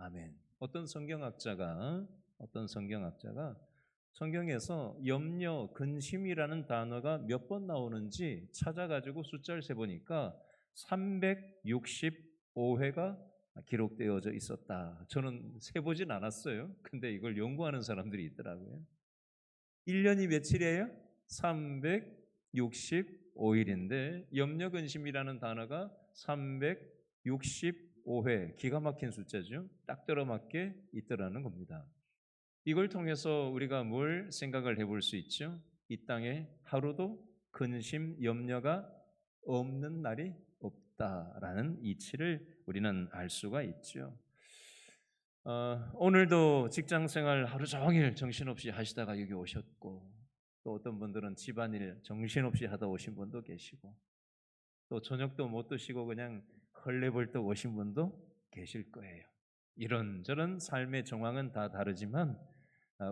아멘. 어떤 성경학자가 성경에서 염려, 근심이라는 단어가 몇 번 나오는지 찾아가지고 숫자를 세보니까 365회가 기록되어져 있었다. 저는 세보진 않았어요. 근데 이걸 연구하는 사람들이 있더라고요. 1년이 며칠이에요? 365일인데 염려, 근심이라는 단어가 365회, 기가 막힌 숫자죠. 딱 들어맞게 있더라는 겁니다. 이걸 통해서 우리가 뭘 생각을 해볼 수 있죠? 이 땅에 하루도 근심, 염려가 없는 날이 없다라는 이치를 우리는 알 수가 있죠. 오늘도 직장생활 하루 종일 정신없이 하시다가 여기 오셨고, 또 어떤 분들은 집안일 정신없이 하다 오신 분도 계시고, 또 저녁도 못 드시고 그냥 헐레벌떡 오신 분도 계실 거예요. 이런저런 삶의 정황은 다 다르지만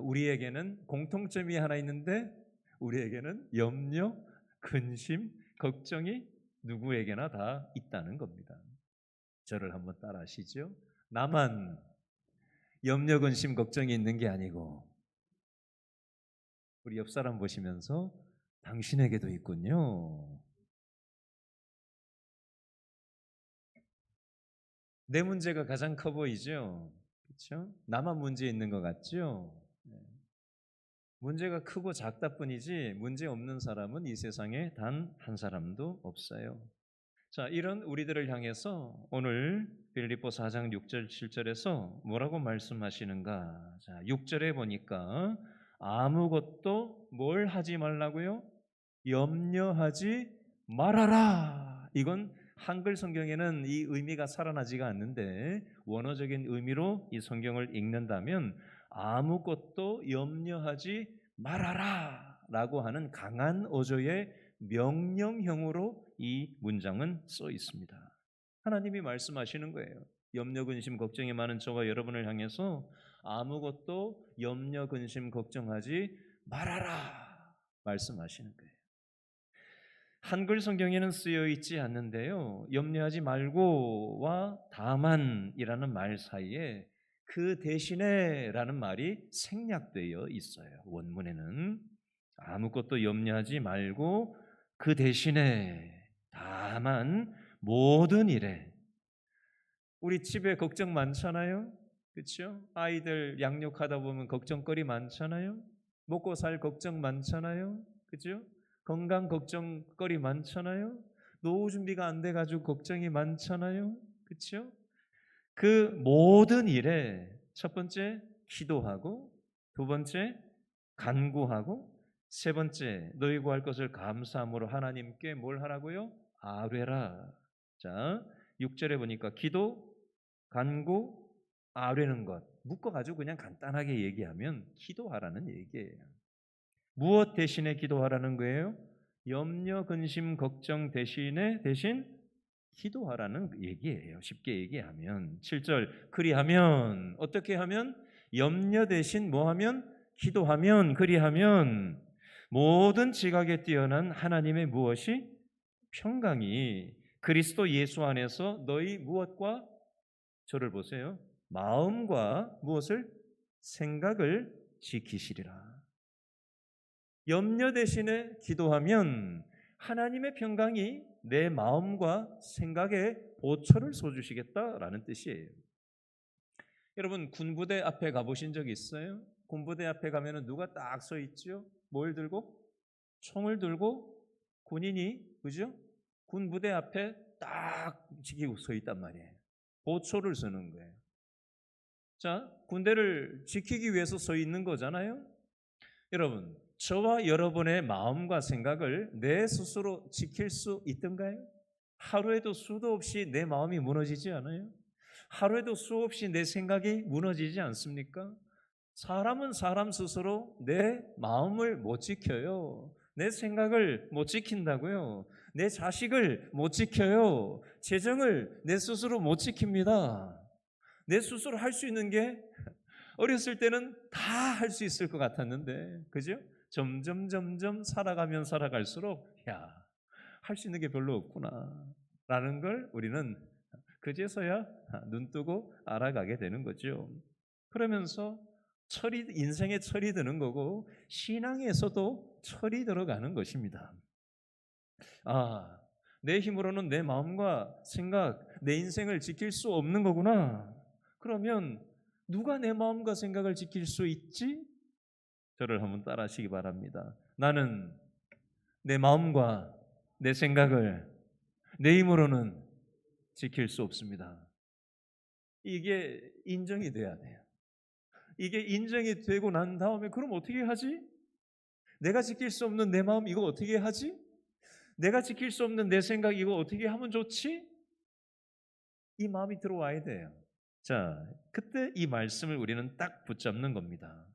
우리에게는 공통점이 하나 있는데, 우리에게는 염려, 근심, 걱정이 누구에게나 다 있다는 겁니다. 저를 한번 따라 하시죠. 나만 염려, 근심, 걱정이 있는 게 아니고 우리 옆 사람 보시면서 당신에게도 있군요. 내 문제가 가장 커 보이죠? 그렇죠? 나만 문제 있는 것 같죠? 네. 문제가 크고 작다 뿐이지 문제 없는 사람은 이 세상에 단 한 사람도 없어요. 자, 이런 우리들을 향해서 오늘 빌립보서 4장 6절 7절에서 뭐라고 말씀하시는가? 자, 6절에 보니까 아무것도 뭘 하지 말라고요? 염려하지 말아라. 이건 한글 성경에는 이 의미가 살아나지가 않는데 원어적인 의미로 이 성경을 읽는다면 아무것도 염려하지 말아라 라고 하는 강한 어조의 명령형으로 이 문장은 써 있습니다. 하나님이 말씀하시는 거예요. 염려, 근심, 걱정이 많은 저와 여러분을 향해서 아무것도 염려, 근심, 걱정하지 말아라 말씀하시는 거예요. 한글 성경에는 쓰여 있지 않는데요. 염려하지 말고와 다만이라는 말 사이에 그 대신에라는 말이 생략되어 있어요. 원문에는 아무것도 염려하지 말고 그 대신에 다만 모든 일에. 우리 집에 걱정 많잖아요. 그렇죠? 아이들 양육하다 보면 걱정거리 많잖아요. 먹고 살 걱정 많잖아요. 그렇죠? 건강 걱정거리 많잖아요. 노후 준비가 안 돼가지고 걱정이 많잖아요. 그렇죠? 그 모든 일에 첫 번째 기도하고, 두 번째 간구하고, 세 번째 너희 구할 것을 감사함으로 하나님께 뭘 하라고요? 아뢰라. 자, 6절에 보니까 기도, 간구, 아뢰는 것 묶어가지고 그냥 간단하게 얘기하면 기도하라는 얘기예요. 무엇 대신에 기도하라는 거예요? 염려, 근심, 걱정 대신 기도하라는 얘기예요. 쉽게 얘기하면 7절 그리하면 어떻게 하면? 염려 대신 뭐 하면? 기도하면, 그리하면 모든 지각에 뛰어난 하나님의 무엇이? 평강이 그리스도 예수 안에서 너희 무엇과? 저를 보세요. 마음과 무엇을? 생각을 지키시리라. 염려 대신에 기도하면 하나님의 평강이 내 마음과 생각에 보초를 쏘주시겠다라는 뜻이에요. 여러분 군부대 앞에 가보신 적 있어요? 군부대 앞에 가면 누가 딱 서 있죠? 뭘 들고? 총을 들고 군인이, 그죠? 군부대 앞에 딱 지키고 서 있단 말이에요. 보초를 서는 거예요. 자, 군대를 지키기 위해서 서 있는 거잖아요. 여러분, 저와 여러분의 마음과 생각을 내 스스로 지킬 수 있던가요? 하루에도 수도 없이 내 마음이 무너지지 않아요? 하루에도 수없이 내 생각이 무너지지 않습니까? 사람은 사람 스스로 내 마음을 못 지켜요. 내 생각을 못 지킨다고요. 내 자식을 못 지켜요. 재정을 내 스스로 못 지킵니다. 내 스스로 할 수 있는 게 어렸을 때는 다 할 수 있을 것 같았는데, 그죠? 점점 살아가면 살아갈수록 할 수 있는 게 별로 없구나 라는 걸 우리는 그제서야 눈 뜨고 알아가게 되는 거죠. 그러면서 인생에 철이 드는 거고 신앙에서도 철이 들어가는 것입니다. 아, 내 힘으로는 내 마음과 생각, 내 인생을 지킬 수 없는 거구나. 그러면 누가 내 마음과 생각을 지킬 수 있지? 저를 한번 따라하시기 바랍니다. 나는 내 마음과 내 생각을 내 힘으로는 지킬 수 없습니다. 이게 인정이 돼야 돼요. 이게 인정이 되고 난 다음에 그럼 어떻게 하지? 내가 지킬 수 없는 내 마음 이거 어떻게 하지? 내가 지킬 수 없는 내 생각 이거 어떻게 하면 좋지? 이 마음이 들어와야 돼요. 자, 그때 이 말씀을 우리는 딱 붙잡는 겁니다.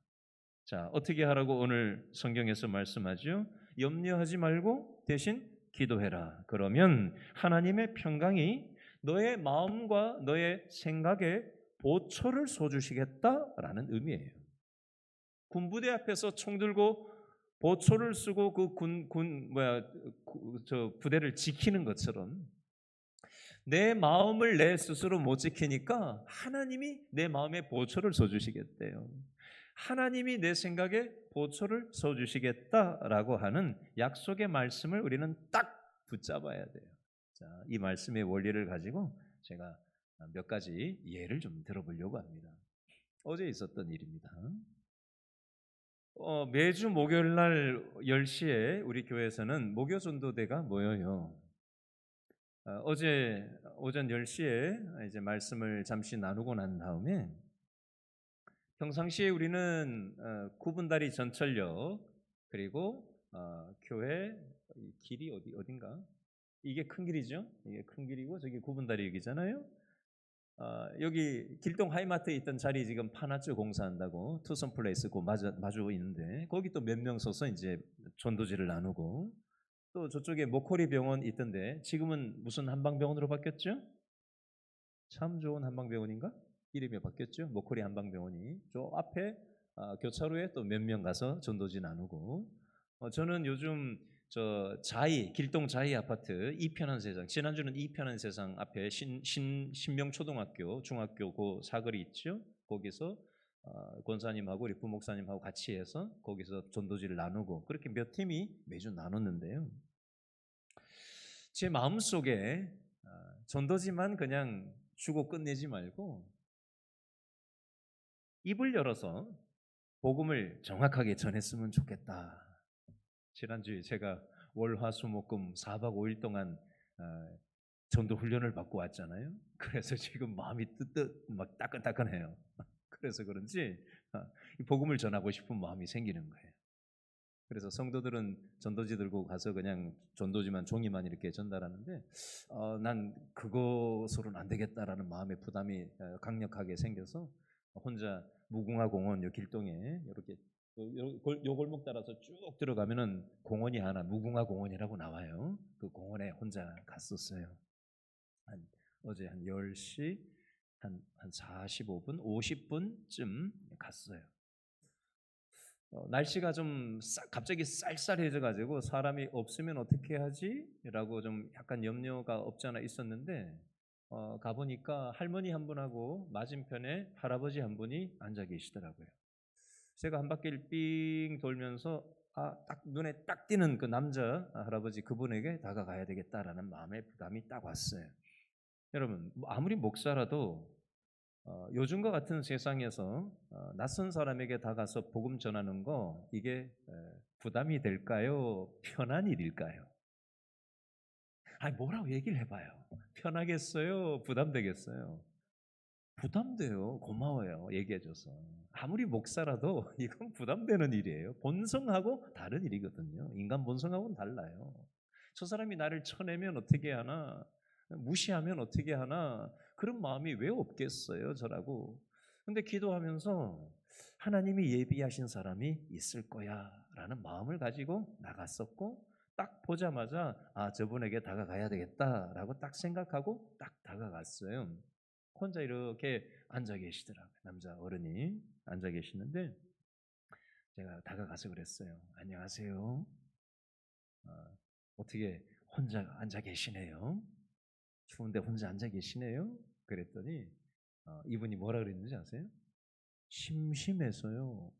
자, 어떻게 하라고 오늘 성경에서 말씀하죠? 염려하지 말고 대신 기도해라. 그러면 하나님의 평강이 너의 마음과 너의 생각에 보초를 쏘주시겠다라는 의미예요. 군부대 앞에서 총 들고 보초를 쓰고 그 부대를 지키는 것처럼 내 마음을 내 스스로 못 지키니까 하나님이 내 마음에 보초를 쏘주시겠대요. 하나님이 내 생각에 보초를 쏘주시겠다라고 하는 약속의 말씀을 우리는 딱 붙잡아야 돼요. 자, 이 말씀의 원리를 가지고 제가 몇 가지 예를 좀 들어보려고 합니다. 어제 있었던 일입니다. 매주 목요일 날 10시에 우리 교회에서는 목요 전도대가 모여요. 어제 오전 10시에 이제 말씀을 잠시 나누고 난 다음에 평상시에 우리는 구분다리 전철역 그리고 교회 길이 어딘가 이게 큰 길이죠. 이게 큰 길이고 저기 구분다리역이잖아요. 여기 길동 하이마트에 있던 자리 지금 파나츠 공사한다고 투썸 플레이스 그 마주 있는데 거기 또 몇 명 서서 이제 전도지를 나누고 또 저쪽에 모코리 병원 있던데 지금은 무슨 한방병원으로 바뀌었죠? 참 좋은 한방병원인가? 이름이 바뀌었죠. 모코리 한방병원이 저 앞에 교차로에 또 몇 명 가서 전도지 나누고 저는 요즘 저 길동 자이 아파트 이편한 세상 지난주는 이편한 세상 앞에 신명초등학교 중학교 그 사거리 있죠. 거기서 권사님하고 우리 부목사님하고 같이 해서 거기서 전도지를 나누고 그렇게 몇 팀이 매주 나눴는데요. 제 마음속에 전도지만 그냥 주고 끝내지 말고 입을 열어서 복음을 정확하게 전했으면 좋겠다. 지난주에 제가 월화수목금 4박 5일 동안 전도 훈련을 받고 왔잖아요. 그래서 지금 마음이 막 따끈따끈해요. 그래서 그런지 이 복음을 전하고 싶은 마음이 생기는 거예요. 그래서 성도들은 전도지 들고 가서 그냥 전도지만 종이만 이렇게 전달하는데 난 그것으로는 안 되겠다라는 마음의 부담이 강력하게 생겨서 혼자 무궁화 공원 요 길동에 이렇게 요 골목 따라서 쭉 들어가면은 공원이 하나 무궁화 공원이라고 나와요. 그 공원에 혼자 갔었어요. 어제 한 10시 한 45분, 50분쯤 갔어요. 날씨가 좀 갑자기 쌀쌀해져 가지고 사람이 없으면 어떻게 하지? 라고 좀 약간 염려가 없지 않아 있었는데 가보니까 할머니 한 분하고 맞은편에 할아버지 한 분이 앉아 계시더라고요. 제가 한 바퀴를 삥 돌면서 딱 눈에 딱 띄는 그 남자 할아버지 그분에게 다가가야 되겠다라는 마음의 부담이 딱 왔어요. 여러분 아무리 목사라도 요즘과 같은 세상에서 낯선 사람에게 다가서 복음 전하는 거 이게 부담이 될까요? 편한 일일까요? 아니 뭐라고 얘기를 해봐요. 편하겠어요? 부담되겠어요? 부담돼요. 고마워요. 얘기해줘서. 아무리 목사라도 이건 부담되는 일이에요. 본성하고 다른 일이거든요. 인간 본성하고는 달라요. 저 사람이 나를 쳐내면 어떻게 하나, 무시하면 어떻게 하나, 그런 마음이 왜 없겠어요, 저라고. 근데 기도하면서 하나님이 예비하신 사람이 있을 거야 라는 마음을 가지고 나갔었고, 딱 보자마자 저분에게 다가가야 되겠다라고 딱 생각하고 딱 다가갔어요. 혼자 이렇게 앉아 계시더라고요. 남자 어른이 앉아 계시는데 제가 다가가서 그랬어요. 안녕하세요. 어떻게 혼자 앉아 계시네요. 추운데 혼자 앉아 계시네요. 그랬더니 이분이 뭐라 그랬는지 아세요? 심심해서요.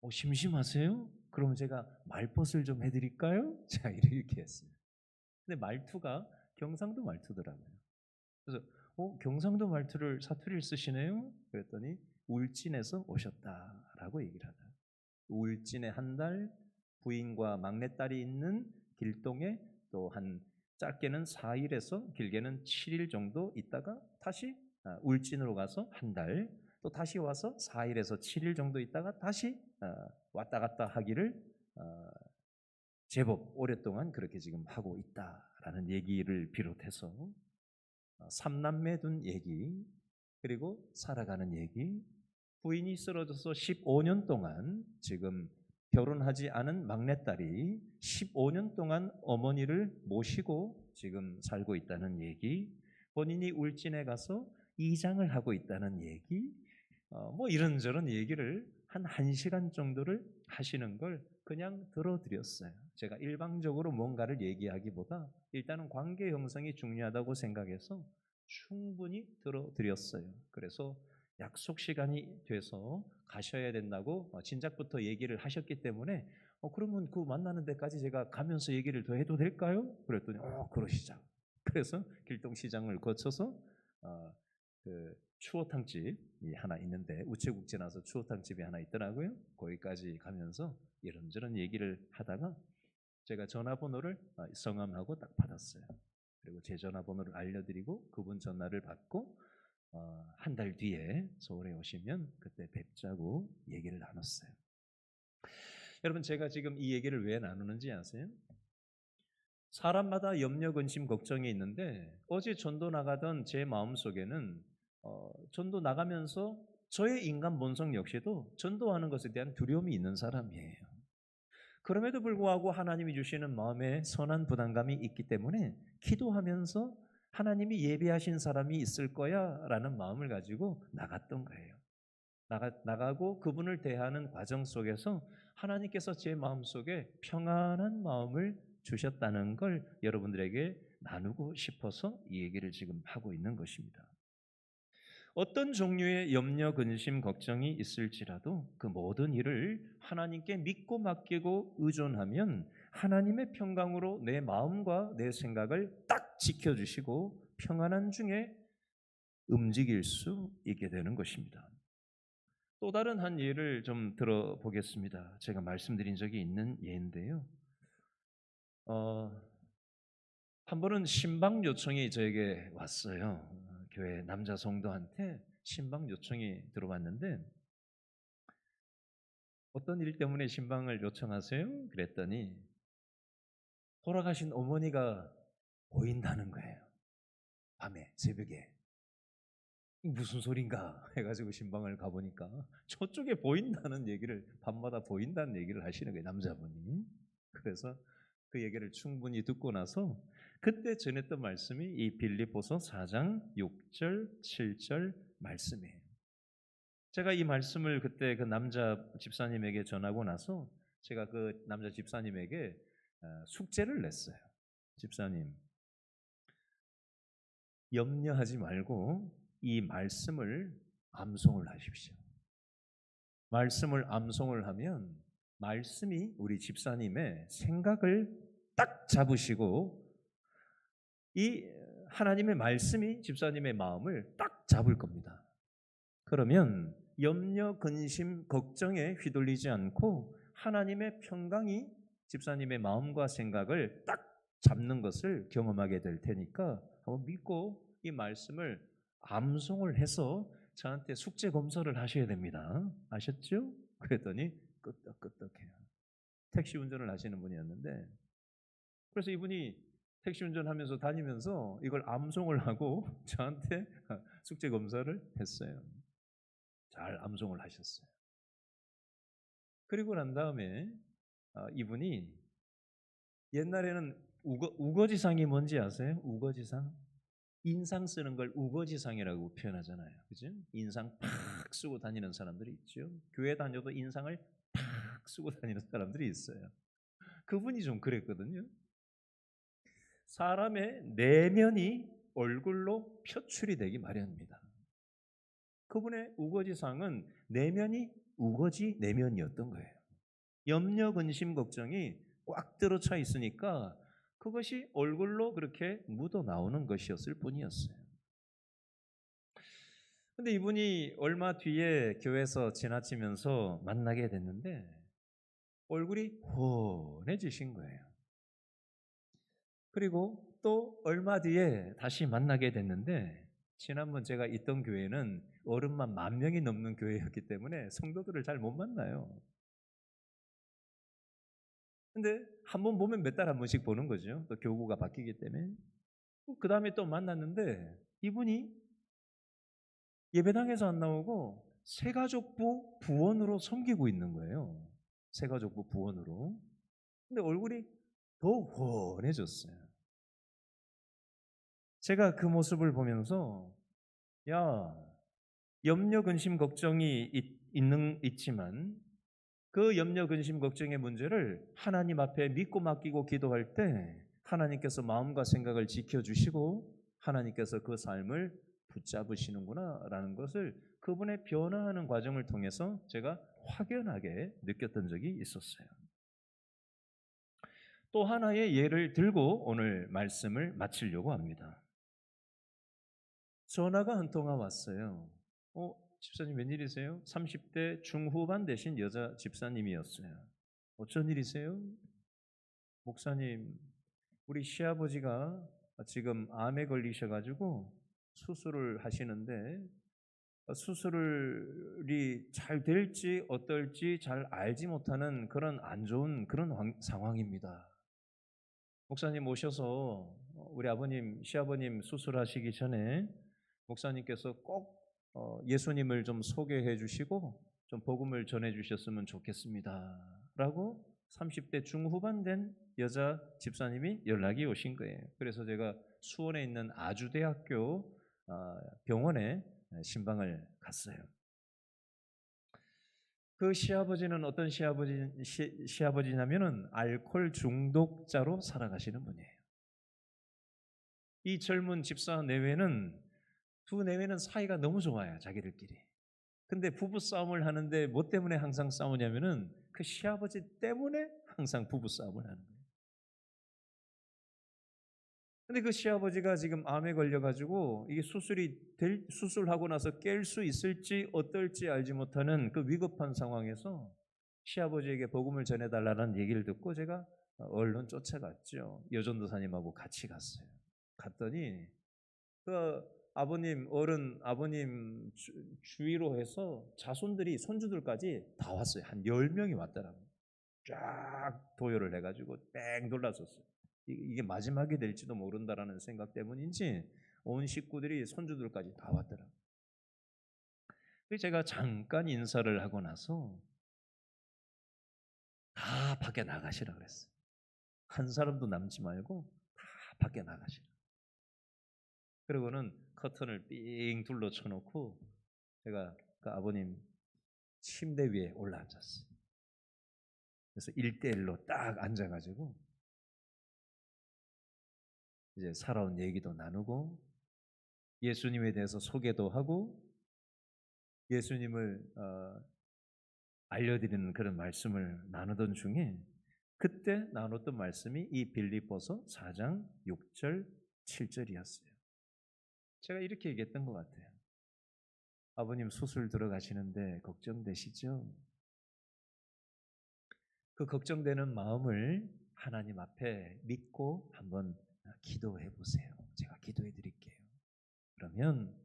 심심하세요? 그러면 제가 말벗을 좀 해드릴까요? 자, 이렇게 했어요. 근데 말투가 경상도 말투더라고요. 그래서 경상도 말투를 사투리를 쓰시네요? 그랬더니 울진에서 오셨다라고 얘기를 하더라고요. 울진에 한 달, 부인과 막내딸이 있는 길동에 또 한 짧게는 4일에서 길게는 7일 정도 있다가 다시 울진으로 가서 한 달, 또 다시 와서 4일에서 7일 정도 있다가 다시 왔다 갔다 하기를 제법 오랫동안 그렇게 지금 하고 있다라는 얘기를 비롯해서 삼남매 둔 얘기, 그리고 살아가는 얘기, 부인이 쓰러져서 15년 동안 지금 결혼하지 않은 막내딸이 15년 동안 어머니를 모시고 지금 살고 있다는 얘기, 본인이 울진에 가서 이장을 하고 있다는 얘기, 뭐 이런저런 얘기를 한 1시간 정도를 하시는 걸 그냥 들어드렸어요. 제가 일방적으로 뭔가를 얘기하기보다 일단은 관계 형성이 중요하다고 생각해서 충분히 들어드렸어요. 그래서 약속 시간이 돼서 가셔야 된다고 진작부터 얘기를 하셨기 때문에 그러면 그 만나는 데까지 제가 가면서 얘기를 더 해도 될까요? 그랬더니 그러시자. 그래서 길동시장을 거쳐서 그 추어탕집이 하나 있는데 우체국 지나서 추어탕집이 하나 있더라고요. 거기까지 가면서 이런저런 얘기를 하다가 제가 전화번호를 성함하고 딱 받았어요. 그리고 제 전화번호를 알려드리고 그분 전화를 받고 한 달 뒤에 서울에 오시면 그때 뵙자고 얘기를 나눴어요. 여러분, 제가 지금 이 얘기를 왜 나누는지 아세요? 사람마다 염려, 근심, 걱정이 있는데 어제 전도 나가던 제 마음속에는 전도 나가면서 저의 인간 본성 역시도 전도하는 것에 대한 두려움이 있는 사람이에요. 그럼에도 불구하고 하나님이 주시는 마음에 선한 부담감이 있기 때문에 기도하면서 하나님이 예비하신 사람이 있을 거야 라는 마음을 가지고 나갔던 거예요. 나가고 그분을 대하는 과정 속에서 하나님께서 제 마음속에 평안한 마음을 주셨다는 걸 여러분들에게 나누고 싶어서 이 얘기를 지금 하고 있는 것입니다. 어떤 종류의 염려, 근심, 걱정이 있을지라도 그 모든 일을 하나님께 믿고 맡기고 의존하면 하나님의 평강으로 내 마음과 내 생각을 딱 지켜주시고 평안한 중에 움직일 수 있게 되는 것입니다. 또 다른 한 예를 좀 들어보겠습니다. 제가 말씀드린 적이 있는 예인데요. 한 번은 신방 요청이 저에게 왔어요. 교회 남자 성도한테 신방 요청이 들어왔는데 어떤 일 때문에 신방을 요청하세요? 그랬더니 돌아가신 어머니가 보인다는 거예요. 밤에 새벽에. 무슨 소린가 해가지고 신방을 가보니까 저쪽에 보인다는 얘기를 밤마다 보인다는 얘기를 하시는 거예요. 남자분이. 그래서 그 얘기를 충분히 듣고 나서 그때 전했던 말씀이 이 빌립보서 4장 6절 7절 말씀이에요. 제가 이 말씀을 그때 그 남자 집사님에게 전하고 나서 제가 그 남자 집사님에게 숙제를 냈어요. 집사님, 염려하지 말고 이 말씀을 암송을 하십시오. 말씀을 암송을 하면 말씀이 우리 집사님의 생각을 딱 잡으시고 이 하나님의 말씀이 집사님의 마음을 딱 잡을 겁니다. 그러면 염려, 근심, 걱정에 휘둘리지 않고 하나님의 평강이 집사님의 마음과 생각을 딱 잡는 것을 경험하게 될 테니까 한번 믿고 이 말씀을 암송을 해서 저한테 숙제 검사를 하셔야 됩니다. 아셨죠? 그랬더니 끄떡끄떡해요. 택시 운전을 하시는 분이었는데 그래서 이분이 택시 운전하면서 다니면서 이걸 암송을 하고 저한테 숙제 검사를 했어요. 잘 암송을 하셨어요. 그리고 난 다음에 이분이 옛날에는 우거지상이 뭔지 아세요? 우거지상? 인상 쓰는 걸 우거지상이라고 표현하잖아요. 그죠? 인상 팍 쓰고 다니는 사람들이 있죠. 교회 다녀도 인상을 팍 쓰고 다니는 사람들이 있어요. 그분이 좀 그랬거든요. 사람의 내면이 얼굴로 표출이 되기 마련입니다. 그분의 우거지상은 내면이 우거지 내면이었던 거예요. 염려, 근심, 걱정이 꽉 들어차 있으니까 그것이 얼굴로 그렇게 묻어 나오는 것이었을 뿐이었어요. 근데 이분이 얼마 뒤에 교회에서 지나치면서 만나게 됐는데 얼굴이 훤해지신 거예요. 그리고 또 얼마 뒤에 다시 만나게 됐는데 지난번 제가 있던 교회는 어른만 10,000명이 넘는 교회였기 때문에 성도들을 잘 못 만나요. 근데 한 번 보면 몇 달 한 번씩 보는 거죠. 또 교구가 바뀌기 때문에. 그 다음에 또 만났는데 이분이 예배당에서 안 나오고 새가족부 부원으로 섬기고 있는 거예요. 새가족부 부원으로. 근데 얼굴이 더 훤해졌어요. 제가 그 모습을 보면서 야, 염려, 근심, 걱정이 있지만 그 염려, 근심, 걱정의 문제를 하나님 앞에 믿고 맡기고 기도할 때 하나님께서 마음과 생각을 지켜주시고 하나님께서 그 삶을 붙잡으시는구나라는 것을 그분의 변화하는 과정을 통해서 제가 확연하게 느꼈던 적이 있었어요. 또 하나의 예를 들고 오늘 말씀을 마치려고 합니다. 전화가 한 통화 왔어요. 집사님 웬일이세요? 30대 중후반 되신 여자 집사님이었어요. 어쩐 일이세요? 목사님, 우리 시아버지가 지금 암에 걸리셔가지고 수술을 하시는데 수술이 잘 될지 어떨지 잘 알지 못하는 그런 안 좋은 그런 상황입니다. 목사님 오셔서 우리 아버님, 시아버님 수술하시기 전에 목사님께서 꼭 예수님을 좀 소개해 주시고 좀 복음을 전해 주셨으면 좋겠습니다. 라고 30대 중후반 된 여자 집사님이 연락이 오신 거예요. 그래서 제가 수원에 있는 아주대학교 병원에 신방을 갔어요. 그 시아버지는 어떤 시아버지냐면은 알코올 중독자로 살아가시는 분이에요. 이 젊은 집사 내외는 두 내외는 사이가 너무 좋아요, 자기들끼리. 근데 부부 싸움을 하는데 뭐 때문에 항상 싸우냐면은 그 시아버지 때문에 항상 부부 싸움을 하는 거예요. 근데 그 시아버지가 지금 암에 걸려가지고 이게 수술하고 나서 깰 수 있을지 어떨지 알지 못하는 그 위급한 상황에서 시아버지에게 복음을 전해달라는 얘기를 듣고 제가 얼른 쫓아갔죠. 여전도사님하고 같이 갔어요. 갔더니 그 아버님 주위로 해서 자손들이 손주들까지 다 왔어요. 한 10명이 왔더라고요. 쫙 도열을 해가지고 뺑 돌아섰어요. 이게 마지막이 될지도 모른다라는 생각 때문인지 온 식구들이 손주들까지 다 왔더라고요. 그래서 제가 잠깐 인사를 하고 나서 다 밖에 나가시라 그랬어요. 한 사람도 남지 말고 다 밖에 나가시라. 그리고는 커튼을 삥 둘러 쳐놓고 제가 그 아버님 침대 위에 올라앉았어요. 그래서 1대1로 딱 앉아가지고 이제 살아온 얘기도 나누고 예수님에 대해서 소개도 하고 예수님을 알려드리는 그런 말씀을 나누던 중에 그때 나눴던 말씀이 이 빌립보서 4장 6절 7절이었어요. 제가 이렇게 얘기했던 것 같아요. 아버님 수술 들어가시는데 걱정되시죠? 그 걱정되는 마음을 하나님 앞에 믿고 한번 기도해 보세요. 제가 기도해 드릴게요. 그러면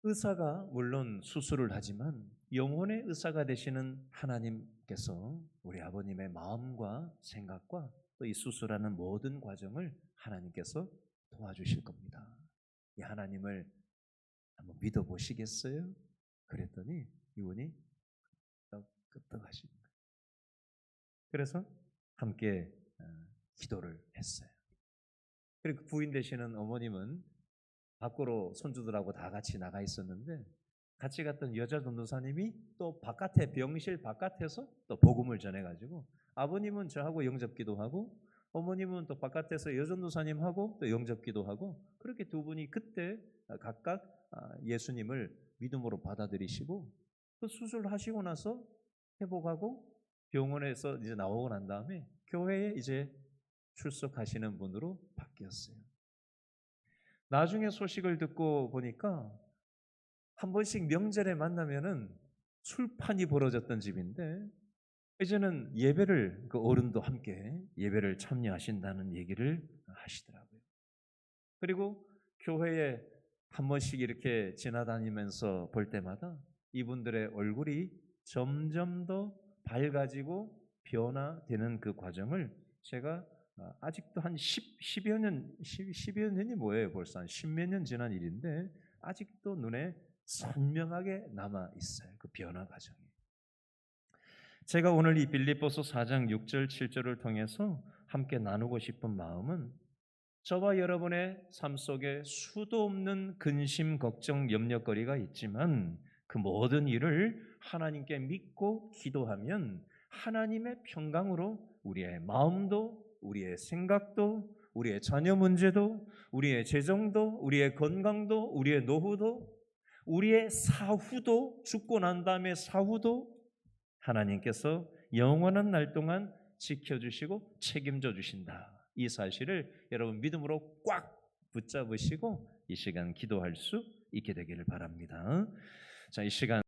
의사가 물론 수술을 하지만 영혼의 의사가 되시는 하나님께서 우리 아버님의 마음과 생각과 또 이 수술하는 모든 과정을 하나님께서 도와주실 겁니다. 이 하나님을 한번 믿어보시겠어요? 그랬더니 이분이 끄떡 하시는 거예요. 그래서 함께 기도를 했어요. 그리고 부인 되시는 어머님은 밖으로 손주들하고 다 같이 나가 있었는데 같이 갔던 여자 전도사님이 또 바깥에 병실 바깥에서 또 복음을 전해가지고 아버님은 저하고 영접기도 하고 어머님은 또 바깥에서 여전도사님하고 또 영접기도하고 그렇게 두 분이 그때 각각 예수님을 믿음으로 받아들이시고 또 수술하시고 나서 회복하고 병원에서 이제 나오고 난 다음에 교회에 이제 출석하시는 분으로 바뀌었어요. 나중에 소식을 듣고 보니까 한 번씩 명절에 만나면은 술판이 벌어졌던 집인데 이제는 예배를 그 어른도 함께 예배를 참여하신다는 얘기를 하시더라고요. 그리고 교회에 한 번씩 이렇게 지나다니면서 볼 때마다 이분들의 얼굴이 점점 더 밝아지고 변화되는 그 과정을 제가 아직도 한 10여 년, 10여 년이 뭐예요? 벌써 한 10몇 년 지난 일인데 아직도 눈에 선명하게 남아 있어요. 그 변화 과정이. 제가 오늘 이 빌립보서 4장 6절 7절을 통해서 함께 나누고 싶은 마음은 저와 여러분의 삶 속에 수도 없는 근심, 걱정, 염려거리가 있지만 그 모든 일을 하나님께 믿고 기도하면 하나님의 평강으로 우리의 마음도, 우리의 생각도, 우리의 자녀 문제도, 우리의 재정도, 우리의 건강도, 우리의 노후도, 우리의 사후도, 죽고 난 다음에 사후도 하나님께서 영원한 날 동안 지켜주시고 책임져 주신다. 이 사실을 여러분 믿음으로 꽉 붙잡으시고 이 시간 기도할 수 있게 되기를 바랍니다. 자, 이 시간